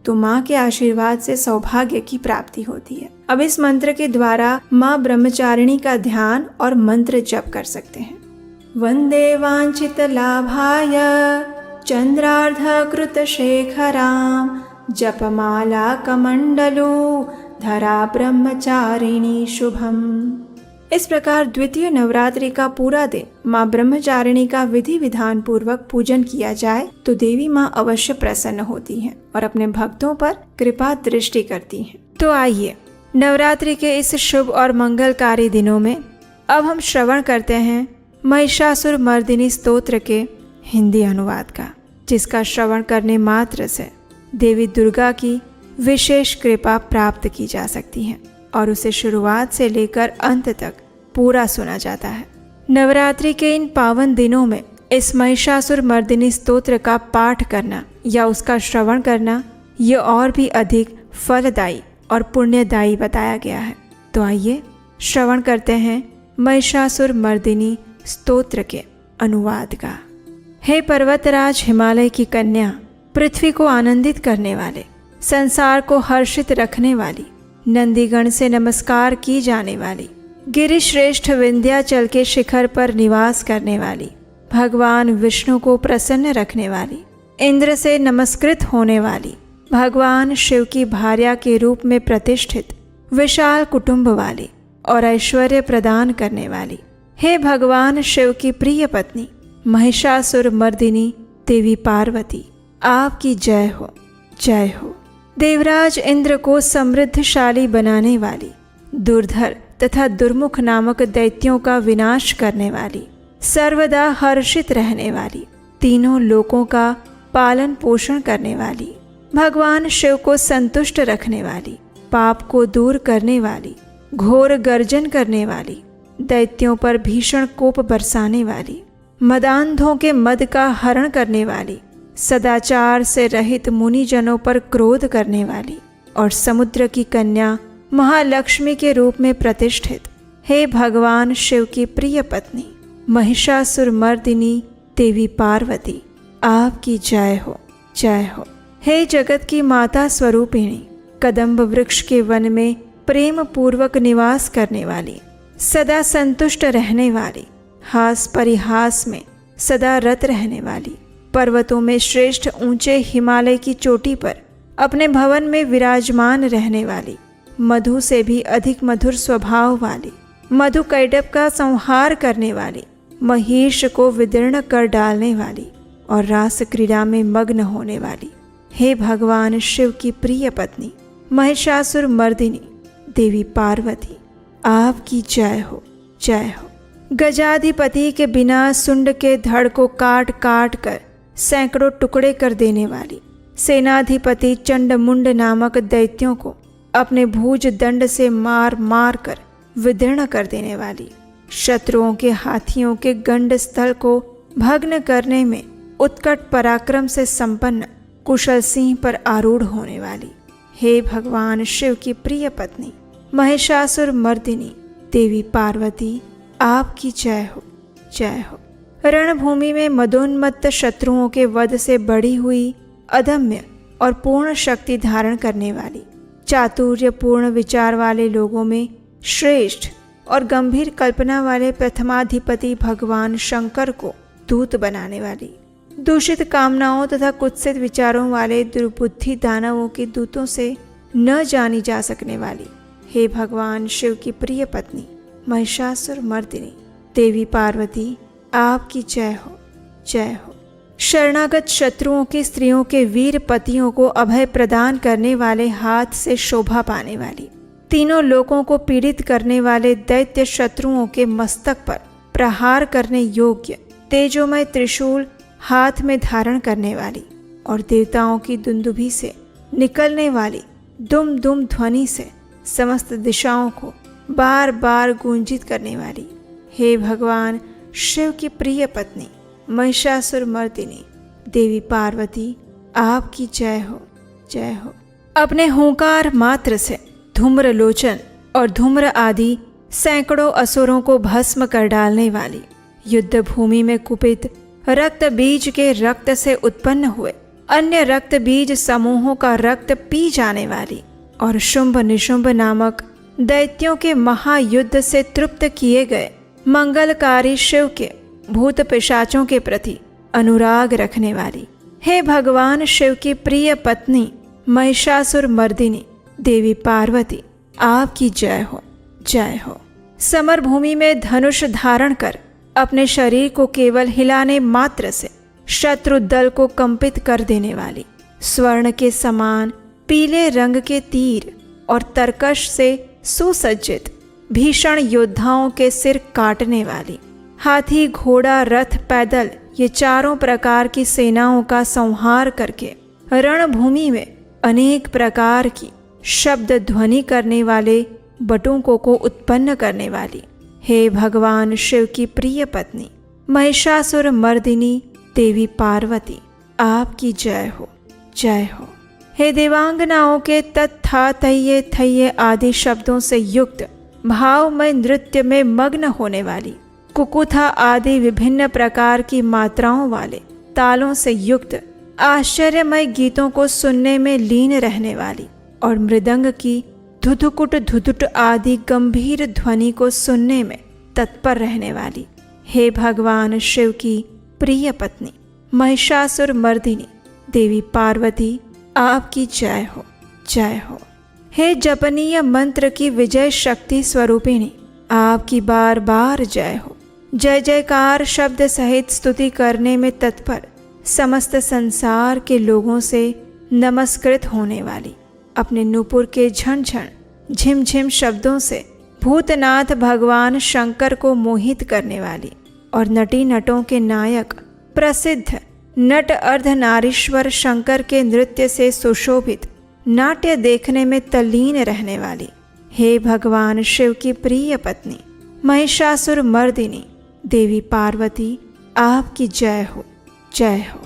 तो माँ के आशीर्वाद से सौभाग्य की प्राप्ति होती है। अब इस मंत्र के द्वारा माँ ब्रह्मचारिणी का ध्यान और मंत्र जप कर सकते हैं। वंदे वांछित लाभाय चंद्रार्धकृत शेखराम जपमाला कमंडलो धरा ब्रह्मचारिणी शुभम। इस प्रकार द्वितीय नवरात्रि का पूरा दिन माँ ब्रह्मचारिणी का विधि विधान पूर्वक पूजन किया जाए तो देवी माँ अवश्य प्रसन्न होती हैं और अपने भक्तों पर कृपा दृष्टि करती हैं। तो आइए नवरात्रि के इस शुभ और मंगलकारी दिनों में अब हम श्रवण करते हैं महिषासुर मर्दिनी स्तोत्र के हिंदी अनुवाद का, जिसका श्रवण करने मात्र से देवी दुर्गा की विशेष कृपा प्राप्त की जा सकती है और उसे शुरुआत से लेकर अंत तक पूरा सुना जाता है। नवरात्रि के इन पावन दिनों में इस महिषासुर मर्दिनी स्तोत्र का पाठ करना या उसका श्रवण करना ये और भी अधिक फलदायी और पुण्यदायी बताया गया है। तो आइए श्रवण करते हैं महिषासुर मर्दिनी स्तोत्र के अनुवाद का। हे पर्वतराज हिमालय की कन्या, पृथ्वी को आनंदित करने वाले, संसार को हर्षित रखने वाली, नंदीगण से नमस्कार की जाने वाली, गिरिश्रेष्ठ विंध्याचल के शिखर पर निवास करने वाली, भगवान विष्णु को प्रसन्न रखने वाली, इंद्र से नमस्कृत होने वाली, भगवान शिव की भार्या के रूप में प्रतिष्ठित, विशाल कुटुंब वाली और ऐश्वर्य प्रदान करने वाली, हे भगवान शिव की प्रिय पत्नी महिषासुर मर्दिनी देवी पार्वती, आपकी जय हो, जय हो। देवराज इंद्र को समृद्धशाली बनाने वाली, दुर्धर तथा दुर्मुख नामक दैत्यों का विनाश करने वाली, सर्वदा हर्षित रहने वाली, तीनों लोकों का पालन पोषण करने वाली, भगवान शिव को संतुष्ट रखने वाली, पाप को दूर करने वाली, घोर गर्जन करने वाली, दैत्यों पर भीषण कोप बरसाने वाली, मदांधों के मद का हरण करने वाली, सदाचार से रहित मुनिजनों पर क्रोध करने वाली और समुद्र की कन्या महालक्ष्मी के रूप में प्रतिष्ठित, हे भगवान शिव की प्रिय पत्नी महिषासुर मर्दिनी देवी पार्वती, आपकी जय हो, जय हो। हे जगत की माता स्वरूपिणी, कदम्ब वृक्ष के वन में प्रेम पूर्वक निवास करने वाली, सदा संतुष्ट रहने वाली, हास परिहास में सदा रत रहने वाली, पर्वतों में श्रेष्ठ ऊंचे हिमालय की चोटी पर अपने भवन में विराजमान रहने वाली, मधु से भी अधिक मधुर स्वभाव वाली, मधु कैटभ का संहार करने वाली, महिष को विदीर्ण कर डालने वाली और रास क्रीड़ा में मग्न होने वाली, हे भगवान शिव की प्रिय पत्नी महिषासुर मर्दिनी देवी पार्वती, आपकी जय हो, जय हो। गजाधिपति के बिना सुंड के धड़ को काट काट कर सैकड़ों टुकड़े कर देने वाली, सेनाधिपति चंडमुंड नामक दैत्यों को अपने भुज दंड से मार मार कर विदीर्ण कर देने वाली, शत्रुओं के हाथियों के गंड स्थल को भग्न करने में उत्कट पराक्रम से संपन्न कुशल सिंह पर आरूढ़ होने वाली, हे भगवान शिव की प्रिय पत्नी महिषासुर मर्दिनी देवी पार्वती, आपकी जय हो, जय हो। रणभूमि में मदोन्मत्त शत्रुओं के वध से बढ़ी हुई अदम्य और पूर्ण शक्ति धारण करने वाली, चातुर्यपूर्ण विचार वाले लोगों में श्रेष्ठ और गंभीर कल्पना वाले प्रथमाधिपति भगवान शंकर को दूत बनाने वाली, दूषित कामनाओं तथा कुत्सित विचारों वाले दुर्बुद्धि दानवों के दूतों से न जानी जा सकने वाली, हे भगवान शिव की प्रिय पत्नी महिषासुर मर्दिनी देवी पार्वती, आपकी जय हो, जय हो। शरणागत शत्रुओं की स्त्रियों के वीर पतियों को अभय प्रदान करने वाले हाथ से शोभा पाने वाली, तीनों लोकों को पीड़ित करने वाले दैत्य शत्रुओं के मस्तक पर प्रहार करने योग्य तेजोमय त्रिशूल हाथ में धारण करने वाली और देवताओं की दुंदुभी से निकलने वाली दुम दुम ध्वनि से समस्त दिशाओं को बार बार गूंजित करने वाली, हे भगवान शिव की प्रिय पत्नी महिषासुर मर्दिनी देवी पार्वती, आपकी जय हो, जय हो। अपने हुंकार मात्र से धूम्रलोचन और धूम्र आदि सैकड़ों असुरों को भस्म कर डालने वाली, युद्ध भूमि में कुपित रक्त बीज के रक्त से उत्पन्न हुए अन्य रक्त बीज समूहों का रक्त पी जाने वाली और शुंभ निशुंभ नामक दैत्यों के महायुद्ध से तृप्त किए गए मंगलकारी शिव के भूत पिशाचों के प्रति अनुराग रखने वाली, हे भगवान शिव की प्रिय पत्नी महिषासुर मर्दिनी देवी पार्वती, आपकी जय हो, जय हो। समर भूमि में धनुष धारण कर अपने शरीर को केवल हिलाने मात्र से शत्रु दल को कंपित कर देने वाली, स्वर्ण के समान पीले रंग के तीर और तरकश से सुसज्जित भीषण योद्धाओं के सिर काटने वाली, हाथी घोड़ा रथ पैदल ये चारों प्रकार की सेनाओं का संहार करके रणभूमि में अनेक प्रकार की शब्द ध्वनि करने वाले बटुकों को उत्पन्न करने वाली, हे भगवान शिव की प्रिय पत्नी महिषासुर मर्दिनी देवी पार्वती, आपकी जय हो, जय हो। हे देवांगनाओं के तत्था तയ്ये थയ്ये आदि शब्दों से युक्त भावमय नृत्य में मग्न होने वाली, कुकुथा आदि विभिन्न प्रकार की मात्राओं वाले तालों से युक्त आश्चर्यमय गीतों को सुनने में लीन रहने वाली और मृदंग की धुधुकुट आदि गंभीर ध्वनि को सुनने में तत्पर रहने वाली, हे भगवान शिव की प्रिय पत्नी महिषासुर मर्दिनी देवी पार्वती, आपकी जय हो, जय हो। हे जपनीय मंत्र की विजय शक्ति स्वरूपिणी, आपकी बार बार जय हो। जय जयकार शब्द सहित स्तुति करने में तत्पर समस्त संसार के लोगों से नमस्कृत होने वाली, अपने नूपुर के झनझन झिमझिम शब्दों से भूतनाथ भगवान शंकर को मोहित करने वाली और नटी नटों के नायक प्रसिद्ध नट अर्धनारीश्वर शंकर के नृत्य से सुशोभित नाट्य देखने में तल्लीन रहने वाली, हे भगवान शिव की प्रिय पत्नी महिषासुर मर्दिनी देवी पार्वती, आपकी जय हो, जय हो।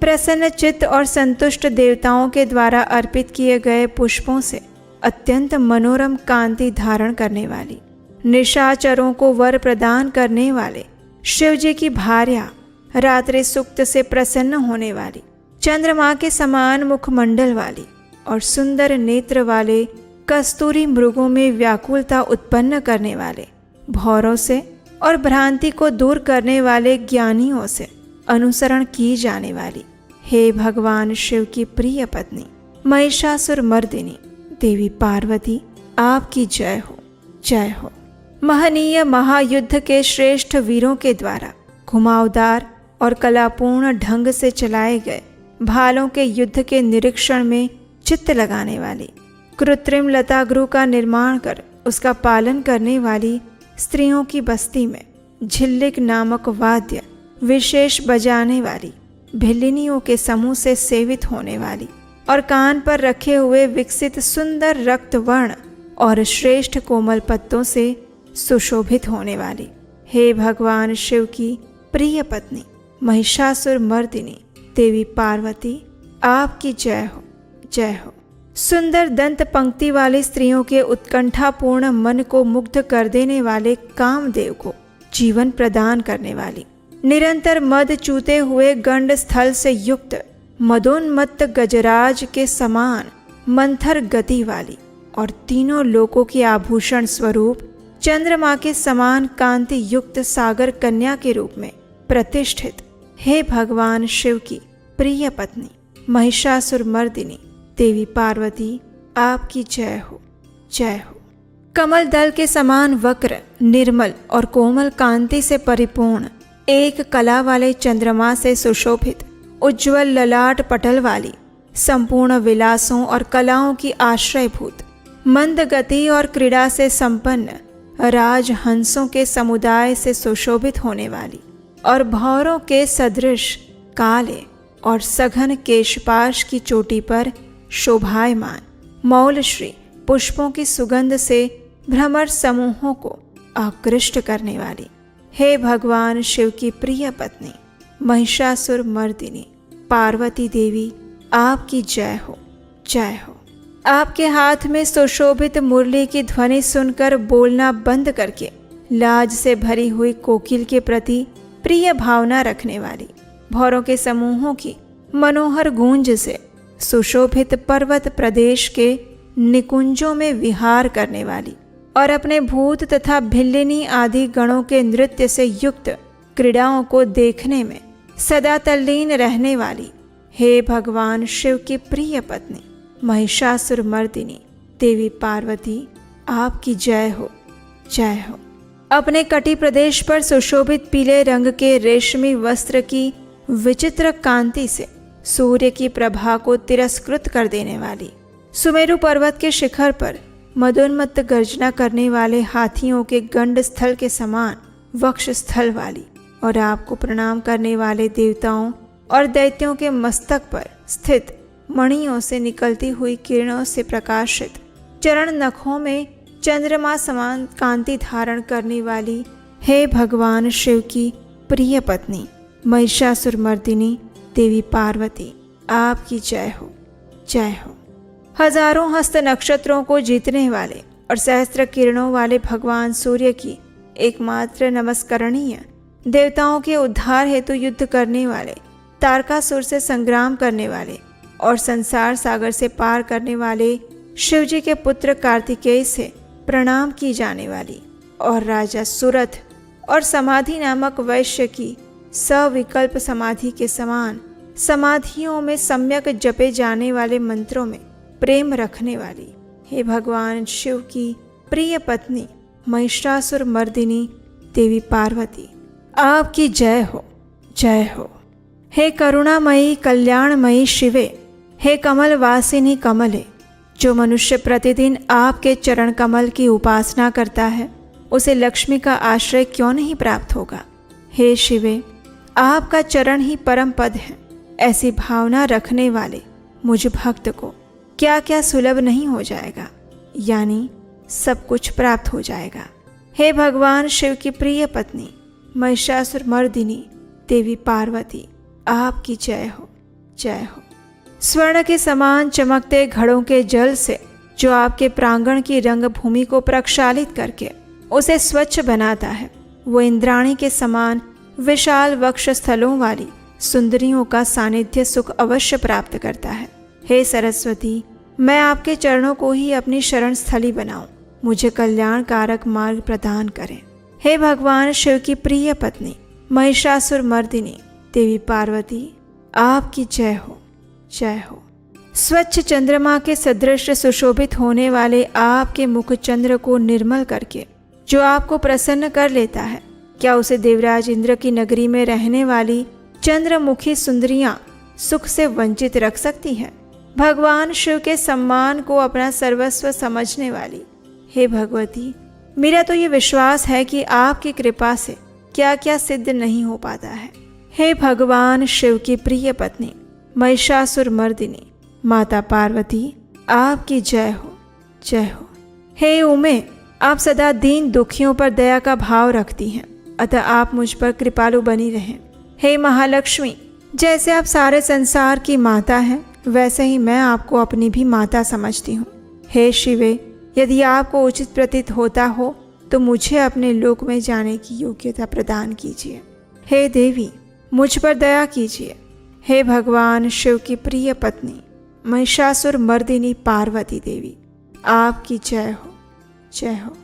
प्रसन्न चित्त और संतुष्ट देवताओं के द्वारा अर्पित किए गए पुष्पों से अत्यंत मनोरम कांति धारण करने वाली, निशाचरों को वर प्रदान करने वाले शिवजी की भार्या, रात्रि सुक्त से प्रसन्न होने वाली, चंद्रमा के समान मुखमंडल वाली और सुंदर नेत्र वाले कस्तूरी मृगों में व्याकुलता उत्पन्न करने वाले, भौरों से और भ्रांति को दूर करने वाले ज्ञानियों से अनुसरण की जाने वाली, हे भगवान शिव की प्रिय पत्नी महिषासुर मर्दिनी देवी पार्वती, आपकी जय हो, जय हो। महनीय महायुद्ध के श्रेष्ठ वीरों के द्वारा घुमावदार और कलापूर्ण ढंग से चलाए गए भालों के युद्ध के निरीक्षण में चित्त लगाने वाली, कृत्रिम लतागृह का निर्माण कर उसका पालन करने वाली स्त्रियों की बस्ती में झिल्लिक नामक वाद्य विशेष बजाने वाली, भिल्लिनियों के समूह से सेवित होने वाली और कान पर रखे हुए विकसित सुंदर रक्त वर्ण और श्रेष्ठ कोमल पत्तों से सुशोभित होने वाली, हे भगवान शिव की प्रिय पत्नी महिषासुर मर्दिनी देवी पार्वती, आपकी जय हो, जय हो। सुंदर दंत पंक्ति वाली स्त्रियों के उत्कंठापूर्ण मन को मुग्ध कर देने वाले कामदेव को जीवन प्रदान करने वाली, निरंतर मद चूते हुए गंड स्थल से युक्त मदोन्मत्त गजराज के समान मंथर गति वाली और तीनों लोकों की आभूषण स्वरूप चंद्रमा के समान कांति युक्त सागर कन्या के रूप में प्रतिष्ठित, हे भगवान शिव की प्रिय पत्नी महिषासुर मर्दिनी देवी पार्वती, आपकी जय हो, जय हो। कमल दल के समान वक्र निर्मल और कोमल कांति से परिपूर्ण एक कला वाले चंद्रमा से सुशोभित उज्ज्वल ललाट पटल वाली, संपूर्ण विलासों और कलाओं की आश्रयभूत, मंद गति और क्रीड़ा से संपन्न राजहंसों के समुदाय से सुशोभित होने वाली और भौरों के सदृश काले और सघन केशपाश की चोटी पर शोभायमान मौलश्री पुष्पों की सुगंध से भ्रमर समूहों को आकृष्ट करने वाली, हे भगवान शिव की प्रिय पत्नी महिषासुर मर्दिनी पार्वती देवी, आपकी जय हो, जय हो। आपके हाथ में सुशोभित मुरली की ध्वनि सुनकर बोलना बंद करके लाज से भरी हुई कोकिल के प्रति प्रिय भावना रखने वाली, भौरों के समूहों की मनोहर गूंज से सुशोभित पर्वत प्रदेश के निकुंजों में विहार करने वाली और अपने भूत तथा भिल्लिनी आदि गणों के नृत्य से युक्त क्रीड़ाओं को देखने में सदा तल्लीन रहने वाली, हे भगवान शिव की प्रिय पत्नी महिषासुर मर्दिनी देवी पार्वती, आपकी जय हो, जय हो। अपने कटी प्रदेश पर सुशोभित पीले रंग के रेशमी वस्त्र की विचित्र कांति से सूर्य की प्रभा को तिरस्कृत कर देने वाली, सुमेरु पर्वत के शिखर पर मदोन्मत्त गर्जना करने वाले हाथियों के गंड स्थल के समान वक्ष स्थल वाली और आपको प्रणाम करने वाले देवताओं और दैत्यों के मस्तक पर स्थित मणियों से निकलती हुई किरणों से प्रकाशित चरण नखों में चंद्रमा समान कांति धारण करने वाली, हे भगवान शिव की प्रिय पत्नी महिषासुर मर्दिनी देवी पार्वती, आपकी जय हो, जय हो। हजारों हस्त नक्षत्रों को जीतने वाले और सहस्त्र किरणों वाले भगवान सूर्य की एकमात्र नमस्करणीय, देवताओं के उद्धार हेतु युद्ध करने वाले, तारकासुर से संग्राम करने वाले और संसार सागर से पार करने वाले शिवजी के पुत्र कार्तिकेय से प्रणाम की जाने वाली और राजा सुरथ और समाधि नामक वैश्य की सविकल्प समाधि के समान समाधियों में सम्यक जपे जाने वाले मंत्रों में प्रेम रखने वाली, हे भगवान शिव की प्रिय पत्नी महिषासुर मर्दिनी देवी पार्वती, आपकी जय हो, जय हो। हे करुणामयी कल्याणमयी शिवे, हे कमल वासिनी कमले, जो मनुष्य प्रतिदिन आपके चरण कमल की उपासना करता है उसे लक्ष्मी का आश्रय क्यों नहीं प्राप्त होगा। हे शिवे, आपका चरण ही परम पद है। ऐसी भावना रखने वाले मुझ भक्त को क्या क्या सुलभ नहीं हो जाएगा, यानी सब कुछ प्राप्त हो जाएगा। हे भगवान शिव की प्रिय पत्नी महिषासुर मर्दिनी देवी पार्वती, आपकी जय हो, जय हो। स्वर्ण के समान चमकते घड़ों के जल से जो आपके प्रांगण की रंग भूमि को प्रक्षालित करके उसे स्वच्छ बनाता है, वो इंद्राणी के समान विशाल वक्ष स्थलों वाली सुंदरियों का सानिध्य सुख अवश्य प्राप्त करता है। हे सरस्वती, मैं आपके चरणों को ही अपनी शरण स्थली बनाऊं, मुझे कल्याणकारक मार्ग प्रदान करें। हे भगवान शिव की प्रिय पत्नी महिषासुर मर्दिनी देवी पार्वती, आपकी जय हो, जय हो। स्वच्छ चंद्रमा के सदृश सुशोभित होने वाले आपके मुख चंद्र को निर्मल करके जो आपको प्रसन्न कर लेता है, क्या उसे देवराज इंद्र की नगरी में रहने वाली चंद्रमुखी सुंदरियां सुख से वंचित रख सकती हैं। भगवान शिव के सम्मान को अपना सर्वस्व समझने वाली, हे भगवती, मेरा तो ये विश्वास है कि आपकी कृपा से क्या क्या सिद्ध नहीं हो पाता है। हे भगवान शिव की प्रिय पत्नी महिषासुर मर्दिनी माता पार्वती, आपकी जय हो, जय हो। हे उमे, आप सदा दीन दुखियों पर दया का भाव रखती हैं, अतः आप मुझ पर कृपालु बनी रहें। हे महालक्ष्मी, जैसे आप सारे संसार की माता हैं, वैसे ही मैं आपको अपनी भी माता समझती हूँ। हे शिवे, यदि आपको उचित प्रतीत होता हो तो मुझे अपने लोक में जाने की योग्यता प्रदान कीजिए। हे देवी, मुझ पर दया कीजिए। हे भगवान शिव की प्रिय पत्नी महिषासुर मर्दिनी पार्वती देवी, आपकी जय हो, जय हो।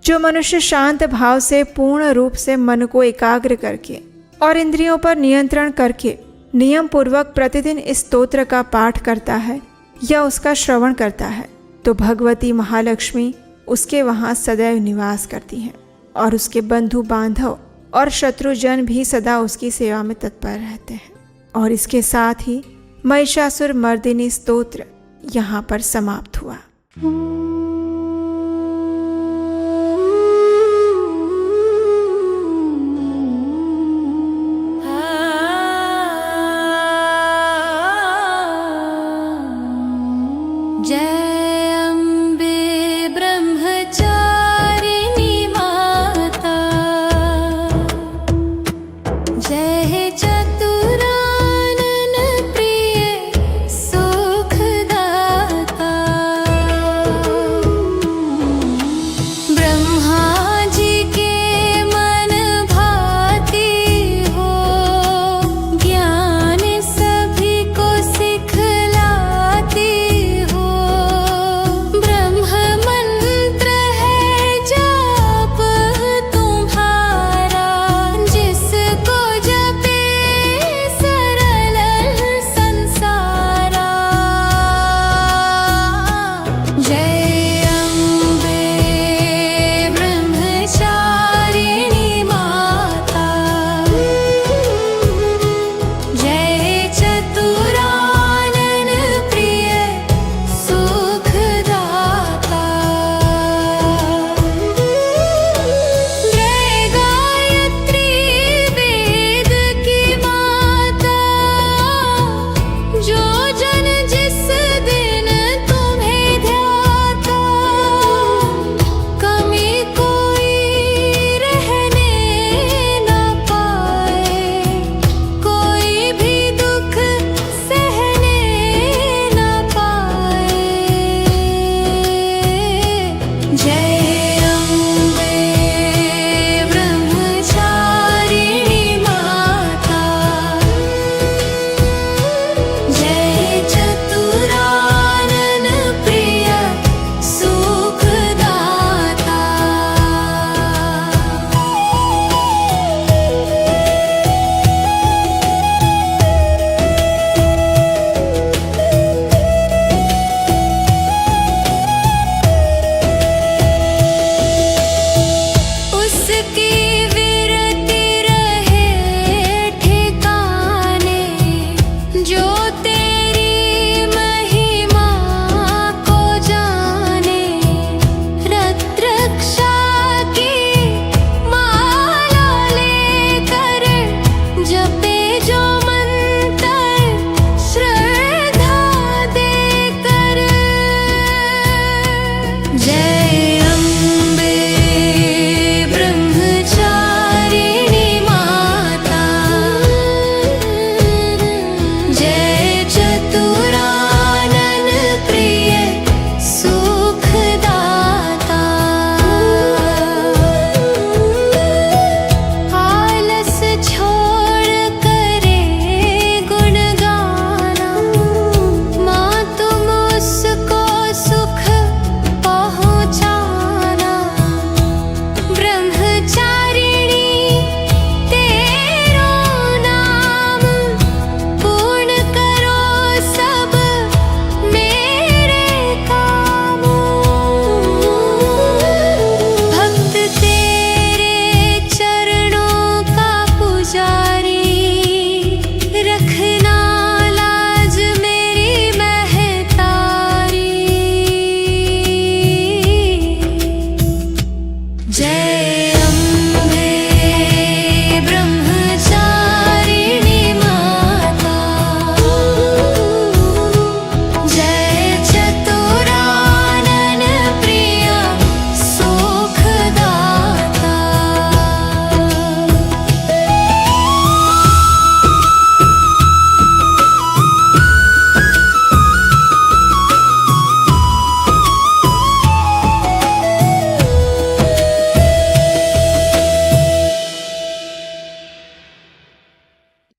जो मनुष्य शांत भाव से पूर्ण रूप से मन को एकाग्र करके और इंद्रियों पर नियंत्रण करके नियम पूर्वक प्रतिदिन इस स्तोत्र का पाठ करता है या उसका श्रवण करता है, तो भगवती महालक्ष्मी उसके वहाँ सदैव निवास करती हैं और उसके बंधु बांधव और शत्रुजन भी सदा उसकी सेवा में तत्पर रहते हैं। और इसके साथ ही महिषासुर मर्दिनी स्तोत्र यहाँ पर समाप्त हुआ।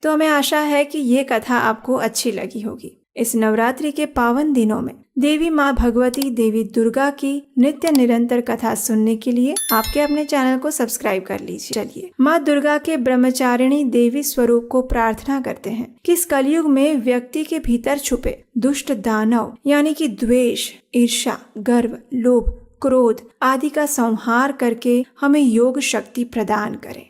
तो हमें आशा है कि ये कथा आपको अच्छी लगी होगी। इस नवरात्रि के पावन दिनों में देवी माँ भगवती, देवी दुर्गा की नित्य निरंतर कथा सुनने के लिए आपके अपने चैनल को सब्सक्राइब कर लीजिए। चलिए माँ दुर्गा के ब्रह्मचारिणी देवी स्वरूप को प्रार्थना करते हैं कि इस कलयुग में व्यक्ति के भीतर छुपे दुष्ट दानव यानी कि द्वेष, ईर्ष्या, गर्व, लोभ, क्रोध आदि का संहार करके हमें योग शक्ति प्रदान करें।